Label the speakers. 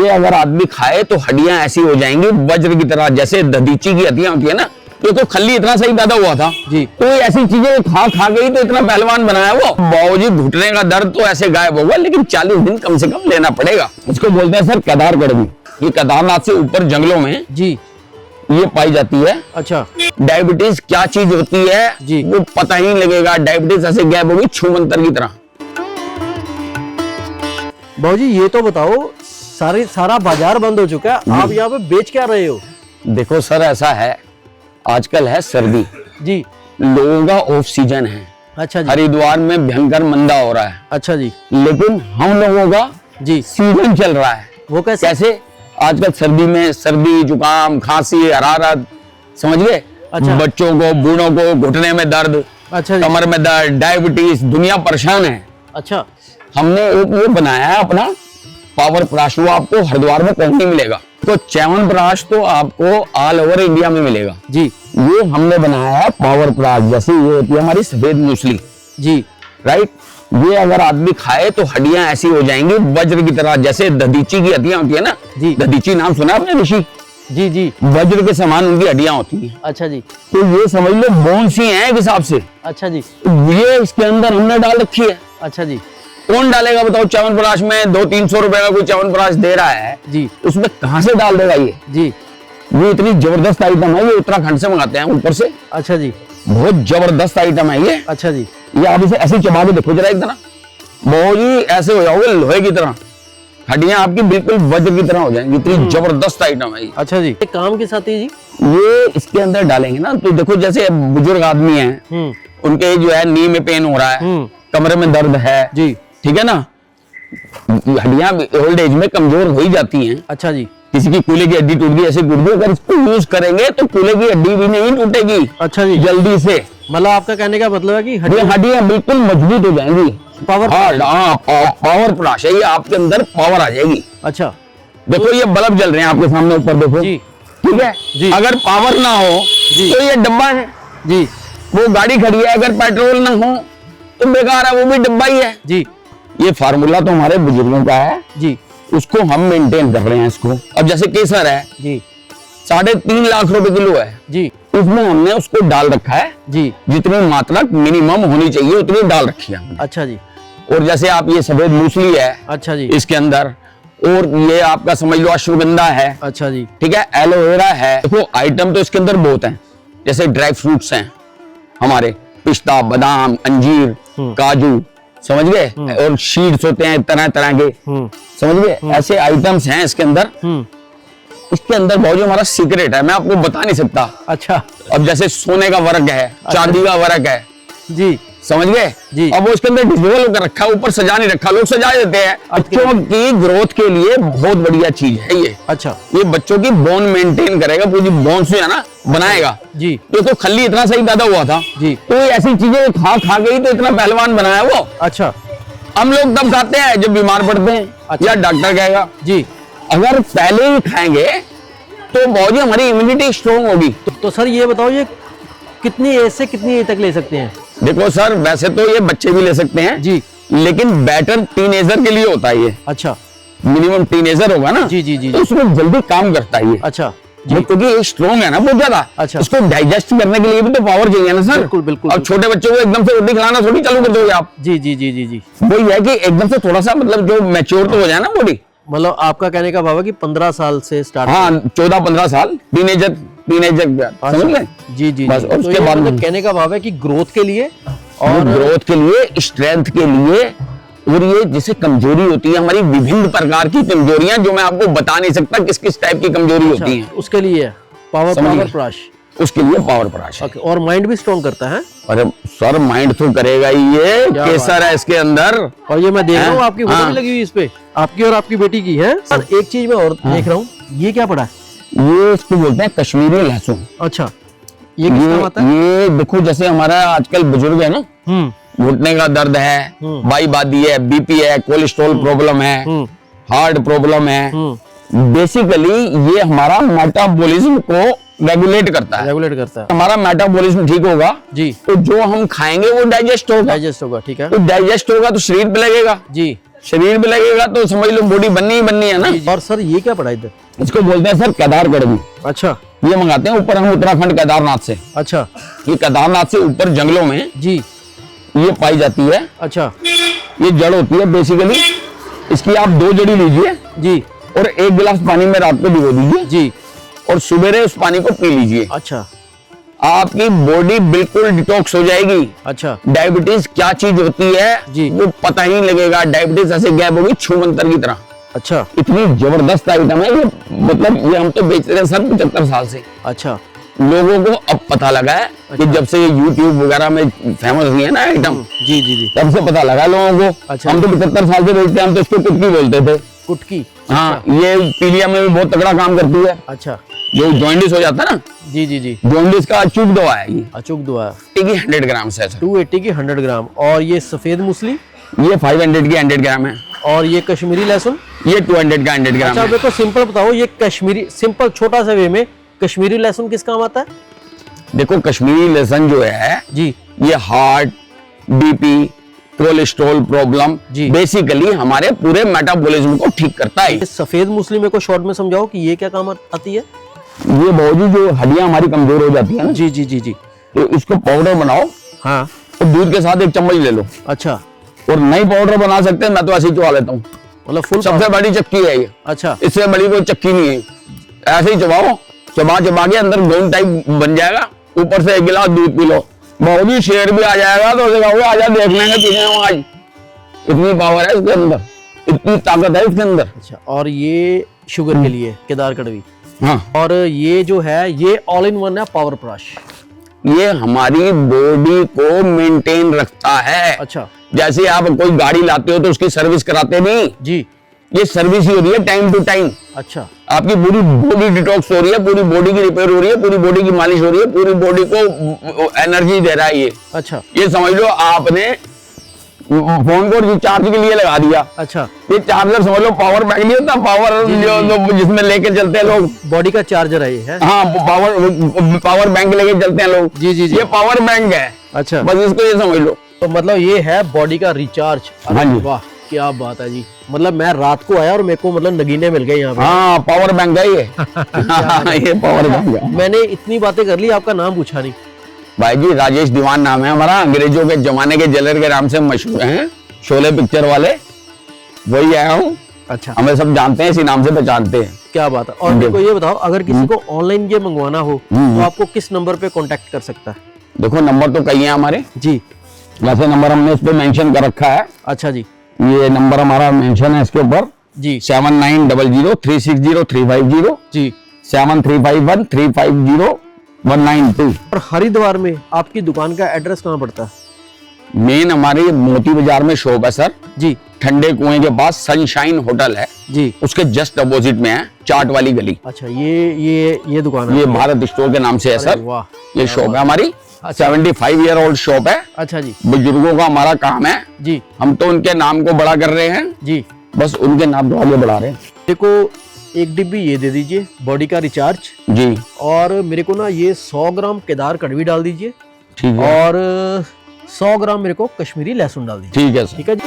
Speaker 1: ये अगर आदमी खाए तो हड्डियां ऐसी हो जाएंगी वज्र की तरह, जैसे दधीची की हड्डियां होती है ना। ये तो खल्ली इतना सही पैदा हुआ था
Speaker 2: जी,
Speaker 1: तो ऐसी चीजें खा खा गई तो इतना पहलवान बनाया वो। बावजूद घुटने का दर्द तो ऐसे गायब होगा, लेकिन 40 दिन कम से कम लेना पड़ेगा। इसको बोलते हैं सर केदार कड़वी। ये केदारनाथ से ऊपर जंगलों में
Speaker 2: जी,
Speaker 1: ये पाई जाती है।
Speaker 2: अच्छा,
Speaker 1: डायबिटीज क्या चीज होती है
Speaker 2: जी,
Speaker 1: वो पता ही नहीं लगेगा। डायबिटीज ऐसे गायब होगी छूमंतर की तरह।
Speaker 2: बाबूजी ये तो बताओ, सारा बाजार बंद हो चुका है, आप यहाँ पे बेच क्या रहे हो?
Speaker 1: देखो सर ऐसा है, आजकल है सर्दी,
Speaker 2: जी,
Speaker 1: लोगों का ऑफ सीजन है।
Speaker 2: अच्छा जी,
Speaker 1: हरिद्वार में भयंकर मंदा हो रहा है,
Speaker 2: अच्छा जी,
Speaker 1: लेकिन हम लोगों का
Speaker 2: जी,
Speaker 1: सीजन चल रहा है।
Speaker 2: वो कैसे?
Speaker 1: कैसे? आजकल सर्दी में सर्दी, जुकाम, खांसी, हरारत, समझ गए?
Speaker 2: अच्छा।
Speaker 1: बच्चों को, बूढ़ों को घुटने में दर्द,
Speaker 2: अच्छा जी,
Speaker 1: कमर में दर्द, डायबिटीज, दुनिया परेशान है।
Speaker 2: अच्छा,
Speaker 1: हमने एक ये बनाया है अपना पावर प्राश, वो आपको हरिद्वार में कहीं नहीं मिलेगा। तो च्यवनप्राश तो आपको ऑल ओवर इंडिया में मिलेगा
Speaker 2: जी,
Speaker 1: ये हमने बनाया है पावर प्राश। जैसे ये होती है हमारी सफेद मूसली,
Speaker 2: जी,
Speaker 1: राइट। ये अगर आदमी खाए तो हड्डियां ऐसी हो जाएंगी वज्र की तरह, जैसे दधीची की हड्डियां होती है ना।
Speaker 2: जी,
Speaker 1: दधीची नाम सुना आपने ऋषि?
Speaker 2: जी, जी,
Speaker 1: वज्र के समान उनकी हड्डियां होती हैं।
Speaker 2: अच्छा जी,
Speaker 1: तो ये समझ लो बोन्स ही हैं एक हिसाब से।
Speaker 2: अच्छा जी,
Speaker 1: ये इसके अंदर हमने डाल रखी है।
Speaker 2: अच्छा जी,
Speaker 1: कौन डालेगा बताओ? च्यवनप्राश में 200-300 रुपए का कोई च्यवनप्राश दे रहा है,
Speaker 2: जी,
Speaker 1: उसमें कहां से डाल देगा ये?
Speaker 2: जी,
Speaker 1: ये इतनी जबरदस्त आइटम है, ये उत्तराखंड से मंगाते हैं ऊपर से।
Speaker 2: अच्छा जी,
Speaker 1: बहुत जबरदस्त आइटम है ये।
Speaker 2: अच्छा जी,
Speaker 1: ये आप इसे ऐसे चबा के देखो जरा एक तरह, बहुत ही ऐसे हो जाओगे लोहे की तरह, हड्डियां आपकी बिल्कुल वज्र की तरह हो जाएंगी। इतनी जबरदस्त आइटम है ये।
Speaker 2: अच्छा जी, ये काम के साथ ही जी,
Speaker 1: ये इसके अंदर डालेंगे ना तो देखो, जैसे बुजुर्ग आदमी हैं, उनके जो है नी में पेन हो रहा है, कमरे में दर्द है,
Speaker 2: जी,
Speaker 1: ठीक है ना, हड्डियां ओल्ड एज में कमजोर हो ही जाती हैं।
Speaker 2: अच्छा जी,
Speaker 1: किसी की कूल्हे की हड्डी टूट गई, ऐसे टूट गई, अगर इसको यूज करेंगे तो कूल्हे की हड्डी भी नहीं टूटेगी
Speaker 2: अच्छा जी,
Speaker 1: जल्दी से।
Speaker 2: मतलब आपका कहने का मतलब है कि
Speaker 1: हड्डियां बिल्कुल मजबूत हो जाएंगी।
Speaker 2: पावर,
Speaker 1: पावर प्राश है ये, आपके अंदर पावर आ जाएगी।
Speaker 2: अच्छा,
Speaker 1: देखो ये बल्ब जल रहे हैं आपके सामने ऊपर, देखो,
Speaker 2: जी,
Speaker 1: ठीक है
Speaker 2: जी,
Speaker 1: अगर पावर ना हो
Speaker 2: जी,
Speaker 1: तो ये डब्बा है,
Speaker 2: जी,
Speaker 1: वो गाड़ी खड़ी है, अगर पेट्रोल ना हो तो बेकार है, वो भी डब्बा ही है।
Speaker 2: जी,
Speaker 1: ये फार्मूला तो हमारे बुजुर्गों का है,
Speaker 2: जी,
Speaker 1: उसको हम मेंटेन कर रहे हैं इसको। अब जैसे केसर है,
Speaker 2: जी,
Speaker 1: 3.5 लाख रुपए किलो है,
Speaker 2: जी,
Speaker 1: उसमें हमने उसको डाल रखा है,
Speaker 2: जी,
Speaker 1: जितनी मात्रा मिनिमम होनी चाहिए उतनी डाल रखी है हमने।
Speaker 2: अच्छा जी,
Speaker 1: और जैसे आप ये सफेद मूसली है
Speaker 2: अच्छा जी,
Speaker 1: इसके अंदर, और ये आपका समझ लो अश्वगंधा है,
Speaker 2: अच्छा जी,
Speaker 1: ठीक है, एलोवेरा है। देखो आइटम तो इसके अंदर बहुत हैं, जैसे ड्राई फ्रूट्स हैं हमारे, पिस्ता, बादाम, अंजीर, काजू, समझ गए, और सीड्स होते हैं तरह तरह के, समझ गए, ऐसे आइटम्स हैं इसके अंदर। इसके अंदर बहुत जो हमारा सीक्रेट है, मैं आपको बता नहीं सकता।
Speaker 2: अच्छा,
Speaker 1: अब जैसे सोने का वर्क है, चांदी का वर्क है,
Speaker 2: जी,
Speaker 1: समझ गए
Speaker 2: जी,
Speaker 1: अब वो इसके अंदर डिजोल्व कर रखा है, ऊपर सजा नहीं रखा, लोग सजा देते हैं। बच्चों की ग्रोथ के लिए बहुत बढ़िया चीज है ये।
Speaker 2: अच्छा,
Speaker 1: ये बच्चों की बोन मेंटेन करेगा, पूरी बोन से है ना बनाएगा।
Speaker 2: जी,
Speaker 1: ये तो खल्ली इतना सही पैदा हुआ था,
Speaker 2: जी,
Speaker 1: तो ये ऐसी चीजें खा खा गई तो इतना पहलवान बनाया वो।
Speaker 2: अच्छा,
Speaker 1: हम लोग तब खाते हैं जब बीमार पड़ते हैं,
Speaker 2: अच्छा,
Speaker 1: या डॉक्टर कहेगा।
Speaker 2: जी,
Speaker 1: अगर पहले ही खाएंगे तो बहुत हमारी इम्यूनिटी स्ट्रोंग होगी।
Speaker 2: तो सर ये बताओ, ये कितनी एज से कितनी एज तक ले सकते हैं?
Speaker 1: देखो सर, वैसे तो ये बच्चे भी ले सकते हैं
Speaker 2: जी,
Speaker 1: लेकिन बेटर टीनेजर के लिए होता है ये।
Speaker 2: अच्छा,
Speaker 1: मिनिमम टीनेजर होगा ना,
Speaker 2: जी, जी, जी,
Speaker 1: तो उसमें जल्दी काम करता है ये।
Speaker 2: अच्छा जी,
Speaker 1: क्योंकि ये स्ट्रॉन्ग है ना बहुत ज्यादा।
Speaker 2: अच्छा,
Speaker 1: इसको डाइजेस्ट करने के लिए भी तो पावर चाहिए ना सर।
Speaker 2: बिल्कुल, बिल्कुल,
Speaker 1: अब छोटे बच्चों को एकदम से रोटी खिलाना थोड़ी चालू कर दोगे आप।
Speaker 2: जी, जी, जी, जी, जी,
Speaker 1: वही है कि एकदम से थोड़ा सा मतलब जो मैच्योर तो हो जाए ना बॉडी।
Speaker 2: मतलब आपका कहने का भाव है कि 15 साल से स्टार्ट।
Speaker 1: हाँ, 14-15 साल टीनेजर समझ गए।
Speaker 2: जी, जी,
Speaker 1: बस,
Speaker 2: जी,
Speaker 1: और
Speaker 2: तो
Speaker 1: उसके
Speaker 2: ये
Speaker 1: बाद
Speaker 2: मतलब कहने का भाव है कि ग्रोथ के लिए और
Speaker 1: ग्रोथ के लिए, स्ट्रेंथ के लिए, और ये जैसे कमजोरी होती है हमारी, विभिन्न प्रकार की कमजोरियां जो मैं आपको बता नहीं सकता किस किस टाइप की कमजोरी
Speaker 2: अच्छा,
Speaker 1: होती है,
Speaker 2: उसके लिए पावर प्राश,
Speaker 1: उसके लिए पावर प्राश है।
Speaker 2: ओके, और माइंड भी स्ट्रॉन्ग करता है।
Speaker 1: अरे सर, माइंड तो करेगा ही, ये केसर है इसके अंदर।
Speaker 2: और ये मैं देख रहा हूँ
Speaker 1: हाँ,
Speaker 2: आपकी फोटो
Speaker 1: हाँ।
Speaker 2: भी लगी हुई इस पे, आपकी और आपकी बेटी की है। सर एक चीज मैं और देख रहा हूँ, ये क्या पड़ा है?
Speaker 1: ये इसको बोलते हैं कश्मीरी लहसुन।
Speaker 2: अच्छा, ये किस काम आता है?
Speaker 1: ये देखो, जैसे हमारा आजकल बुजुर्ग है ना, घुटने का दर्द है, बाई बादी है, बीपी है, कोलेस्ट्रॉल प्रॉब्लम है, हार्ट प्रॉब्लम है, बेसिकली ये हमारा मेटाबॉलिज्म को रेगुलेट करता है। हमारा मेटाबॉलिज्म ठीक होगा
Speaker 2: जी,
Speaker 1: तो जो हम खाएंगे वो डाइजेस्ट होगा।
Speaker 2: ठीक है,
Speaker 1: तो डाइजेस्ट होगा तो शरीर पे लगेगा
Speaker 2: जी,
Speaker 1: शरीर भी लगेगा तो समझ लो बॉडी बननी ही बननी है ना।
Speaker 2: और सर ये क्या पड़ा इधर?
Speaker 1: इसको बोलते हैं सर केदार कड़वी।
Speaker 2: अच्छा
Speaker 1: ये मंगाते हैं ऊपर हम उत्तराखंड केदारनाथ से।
Speaker 2: अच्छा
Speaker 1: ये केदारनाथ से ऊपर जंगलों में
Speaker 2: जी।
Speaker 1: ये पाई जाती है।
Speaker 2: अच्छा
Speaker 1: ये जड़ होती है बेसिकली। इसकी आप 2 जड़ी लीजिए
Speaker 2: जी
Speaker 1: और 1 गिलास पानी में रात को भिगो दीजिए
Speaker 2: जी।
Speaker 1: और सुबेरे उस पानी को पी लीजिए।
Speaker 2: अच्छा
Speaker 1: आपकी बॉडी बिल्कुल डिटॉक्स हो जाएगी।
Speaker 2: अच्छा
Speaker 1: डायबिटीज क्या चीज होती है
Speaker 2: जी।
Speaker 1: वो पता ही नहीं लगेगा। डायबिटीज ऐसे गैप होगी छू मंतर की तरह।
Speaker 2: अच्छा
Speaker 1: इतनी जबरदस्त आइटम है ये। मतलब ये हम तो बेच रहे हैं सर 75 साल से।
Speaker 2: अच्छा
Speaker 1: लोगों को अब पता लगा है कि जब से ये YouTube वगैरह में फेमस हुई है ना आइटम,
Speaker 2: जी जी जी।
Speaker 1: तब से पता लगा लोगों को।
Speaker 2: अच्छा।
Speaker 1: हम तो 75 साल से बेचते हैं। हम तो इसको कुटकी बोलते थे।
Speaker 2: कुटकी।
Speaker 1: हाँ, ये पीलिया में भी बहुत तगड़ा काम करती है।
Speaker 2: अच्छा
Speaker 1: जो जॉइंडिस हो जाता है ना,
Speaker 2: जी जी जी।
Speaker 1: जॉइंडिस का अचूक दवा है ये।
Speaker 2: अचूक दुआ
Speaker 1: 100 ग्राम से है सर।
Speaker 2: 280 की 100 ग्राम। और ये सफेद मूसली
Speaker 1: ये 500 की 100 ग्राम है।
Speaker 2: और ये कश्मीरी लहसुन।
Speaker 1: ये 200 का 100 ग्राम
Speaker 2: अच्छा
Speaker 1: है।
Speaker 2: मेरे को सिंपल बताओ, ये कश्मीरी सिंपल छोटा सा वे में कश्मीरी लहसुन किस काम आता है?
Speaker 1: देखो कश्मीरी लहसुन जो है
Speaker 2: जी
Speaker 1: ये हार्ट, बीपी, कोलेस्ट्रॉल प्रॉब्लम,
Speaker 2: जी।
Speaker 1: बेसिकली हमारे पूरे मेटाबॉलिज्म को ठीक करता है।
Speaker 2: ये सफेद मूसली मेरे को शॉर्ट में समझाओ कि ये क्या काम आती है?
Speaker 1: ये बहुत जो हड्डियां हमारी कमजोर हो जाती है ना,
Speaker 2: जी जी जी जी।
Speaker 1: तो इसको पाउडर बनाओ
Speaker 2: हाँ
Speaker 1: और दूध के साथ 1 चम्मच ले लो।
Speaker 2: अच्छा
Speaker 1: और नई पाउडर बना सकते हैं। मैं तो ऐसे ही चबा लेता हूँ।
Speaker 2: मतलब फुल
Speaker 1: सबसे बड़ी चक्की है ये।
Speaker 2: अच्छा
Speaker 1: इससे बड़ी कोई चक्की नहीं है। ऐसे ही चबाओ, चबा चबा के अंदर गोंद टाइप बन जाएगा। ऊपर से 1 गिलास दूध पी लो। बहुत ही शेर भी आ जाएगा तो कहोगे आजा देख लेंगे पीने हम आज। इतनी पावर है इसके अंदर, इतनी ताकत है इसके अंदर।
Speaker 2: अच्छा। और ये शुगर के लिए केदार कड़वी।
Speaker 1: हाँ,
Speaker 2: और ये जो है ये ऑल इन वन है पावर ब्रश।
Speaker 1: ये हमारी बॉडी को मेंटेन रखता है।
Speaker 2: अच्छा
Speaker 1: जैसे आप कोई गाड़ी लाते हो तो उसकी सर्विस कराते नहीं,
Speaker 2: जी।
Speaker 1: ये सर्विस ही हो रही है टाइम टू टाइम।
Speaker 2: अच्छा
Speaker 1: आपकी पूरी बॉडी डिटॉक्स हो रही है, पूरी बॉडी की रिपेयर हो रही है, पूरी बॉडी की मालिश हो रही है, पूरी बॉडी को एनर्जी दे रहा है ये।
Speaker 2: अच्छा
Speaker 1: ये समझ लो आपने फोन को रिचार्ज के लिए लगा दिया।
Speaker 2: अच्छा।
Speaker 1: ये चार्जर समझ लो पावर बैंक नहीं होता, पावर जो जिसमें लेके चलते हैं लोग।
Speaker 2: बॉडी का चार्जर है ये है?
Speaker 1: हाँ, पावर बैंक लेके चलते हैं लोग।
Speaker 2: जी जी जी।
Speaker 1: ये पावर बैंक है।
Speaker 2: अच्छा
Speaker 1: बस इसको ये समझ लो।
Speaker 2: तो मतलब ये है बॉडी का रिचार्ज।
Speaker 1: हाँ जी।
Speaker 2: वाह क्या बात है जी। मतलब मैं रात को आया और मेरे को मतलब नगीने मिल गए यहाँ पे।
Speaker 1: हाँ, पावर बैंक है ये। ये पावर बैंक है।
Speaker 2: मैंने इतनी बातें कर ली, आपका नाम पूछा नहीं।
Speaker 1: भाई जी राजेश दीवान नाम है हमारा। अंग्रेजों के जमाने के जेलर के नाम से मशहूर हैं, शोले पिक्चर वाले। वही आया हूँ।
Speaker 2: अच्छा
Speaker 1: हमें सब जानते हैं, इसी नाम से पहचानते हैं।
Speaker 2: क्या बात है। और मेरे को ये बताओ, अगर किसी को ऑनलाइन ये मंगवाना हो तो आपको किस नंबर पे कांटेक्ट कर सकता है?
Speaker 1: देखो नंबर तो कई हैं हमारे।
Speaker 2: जी।
Speaker 1: वैसे नंबर हमने उस पर मेंशन कर रखा है।
Speaker 2: अच्छा जी।
Speaker 1: ये नंबर हमारा मेंशन है इसके ऊपर
Speaker 2: जी
Speaker 1: 7900350350
Speaker 2: जी
Speaker 1: 7351350192।
Speaker 2: और हरिद्वार में आपकी दुकान का एड्रेस कहाँ पड़ता है?
Speaker 1: मेन हमारी मोती बाजार में शॉप है सर।
Speaker 2: जी
Speaker 1: ठंडे कुएं के पास सनशाइन होटल है,
Speaker 2: जी।
Speaker 1: उसके जस्ट अपोजिट में है, चाट वाली गली।
Speaker 2: अच्छा ये दुकान है?
Speaker 1: ये भारत स्टोर के नाम से है
Speaker 2: अरे
Speaker 1: सर।
Speaker 2: वाह
Speaker 1: ये शॉप है हमारी। 75 ईयर ओल्ड शॉप है।
Speaker 2: अच्छा जी
Speaker 1: बुजुर्गों का हमारा काम है।
Speaker 2: जी
Speaker 1: हम तो उनके नाम को बड़ा कर रहे हैं,
Speaker 2: जी।
Speaker 1: बस उनके नाम को आगे बढ़ा रहे हैं।
Speaker 2: देखो 1 डिब्बी ये दे दीजिए बॉडी का रिचार्ज।
Speaker 1: जी
Speaker 2: और मेरे को ना ये 100 ग्राम केदार कड़वी डाल दीजिए।
Speaker 1: ठीक है।
Speaker 2: और 100 ग्राम मेरे को कश्मीरी लहसुन डाल दीजिए।
Speaker 1: ठीक है सर।
Speaker 2: ठीक है जी।